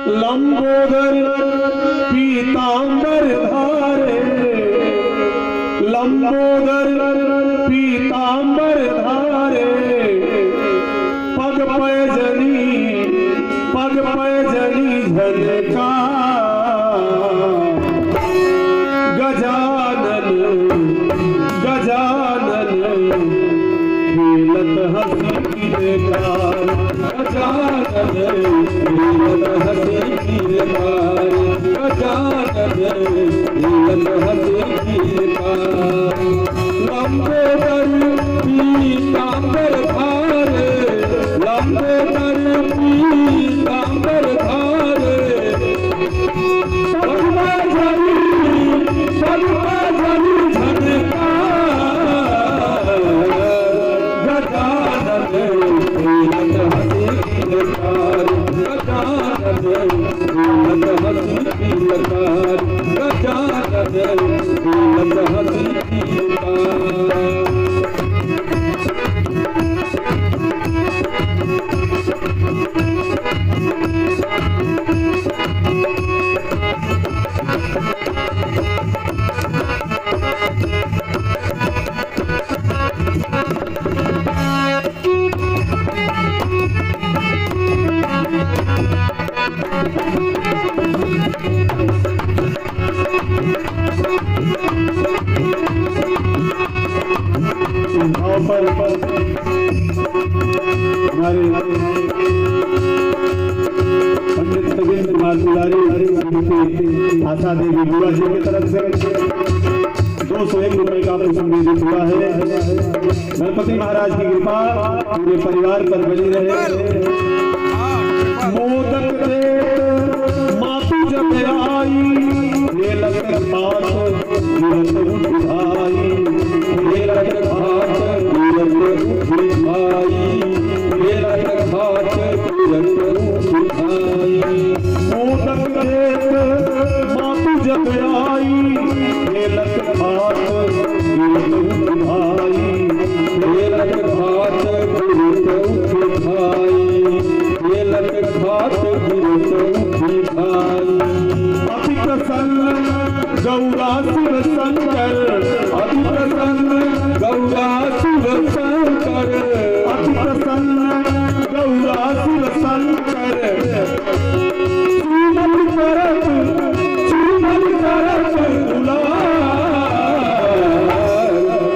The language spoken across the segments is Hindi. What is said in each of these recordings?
लंबोदर पीतांबर धारे, लंबोदर पीतांबर धारे, पग पैजनी झलका, गजानन गजानन खेलत हंसी बेकार, गजानन खेलत हंसी बेकार, गजानन खेलत हंसी बेकार। लंबोदर पीतांबर धारे, लंबोदर पीतांबर धारे, पग झनका, गजानन खेलत हंसी बेकार, गजानन खेलत हंसी बेकार, गजानन खेलत हंसी बेकार। हमारे पंडित खगेंद्र कुमार तिवारी आशा देवी बुआ जी की तरफ से 201 रुपए का संवेदित हुआ है। गणपति महाराज की कृपा पूरे परिवार पर बनी रहे। मोदक मातु जब आई, खेलत पात गिरत उठाई, खेलत पात गिरत उठाई, खेलत पात गिरत उठाई। मोदक मातु जब आई, खेलत पात गिरत उठाई, खेलत पात गिरत उठाई, खेलत पात गिरत उठाई। अति प्रसन्न गौरा शिव शंकर, अति प्रसन्न गौरा शिव शंकर, अति प्रसन्न गौरा शिव शंकर। श्रीमन करत दुलार,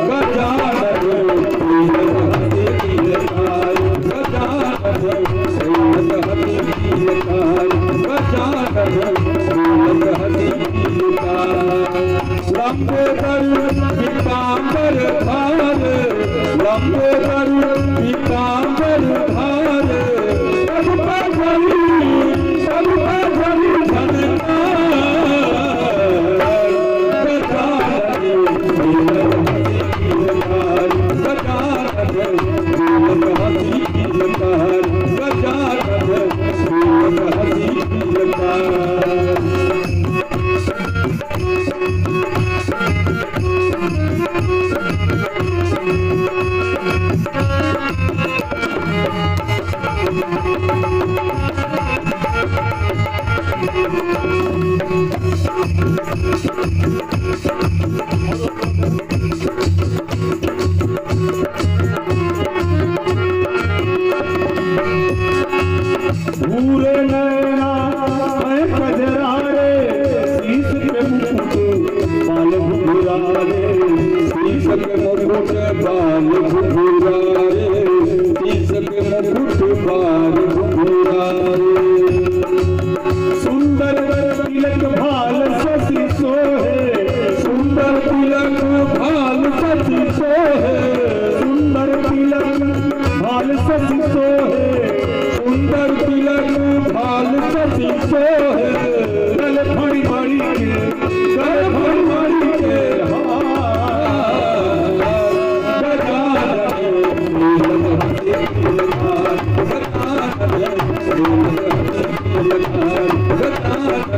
गजानन खेलत हंसी बेकार, गजानन खेलत हंसी बेकार, गजानन खेलत हंसी बेकार। लंबोदर पीतांबर धारे, लंबोदर पीतांबर धारे, पग पैजनी झलका, गजानन खेलत हंसी बेकार, गजानन खेलत हंसी बेकार, गजानन खेलत हंसी बेकार। भूरे नैना मैं कजरारे, शीश पे मुकुट बाल घुघरारे, शीश पे मुकुट बाल घुघरारे, शीश पे मुकुट बाल घुघरारे। सुंदर तिलक भाल शशि सोहे, सुंदर तिलक भाल शशि सोहे, सुंदर तिलक भाल शशि सोहे, सुंदर तिलक भाल शशि सोहे। गल भरी भरी के, गल भरी भरी के हार, गजानन खेलत हंसी बेकार, गजानन खेलत हंसी बेकार, गजानन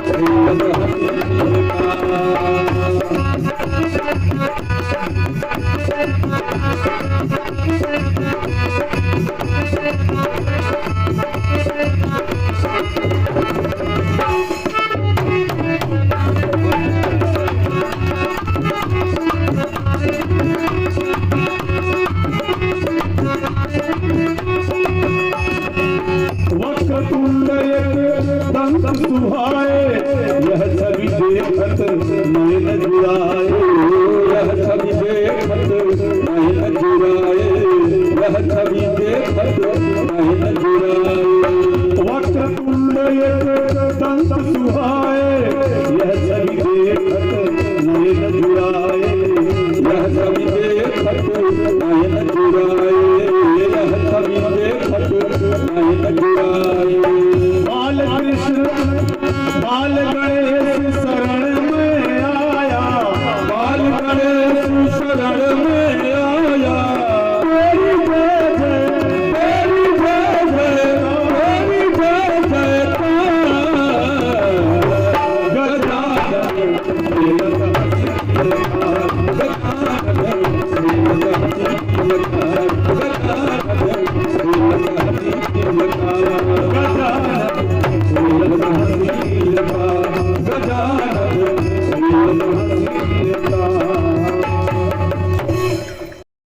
खेलत हंसी बेकार। वक्रतुंड एक दंत सुहाए, यह छवि देखत नयन जुराए, यह छवि देखत नयन जुराए, यह छवि देखत नयन जुराए। वक्रतुंड एक दंत सुहाए, यह छवि देखत नयन जुराए, यह छवि देखत नयन जुराए, यह छवि देखत नयन जुराए। बाल कृष्ण बाल गणेश शरण में आया, बाल गणेश शरण में आया, तेरी जय जय तेरी जय जय तेरी जय जयकार। गजानन गजानन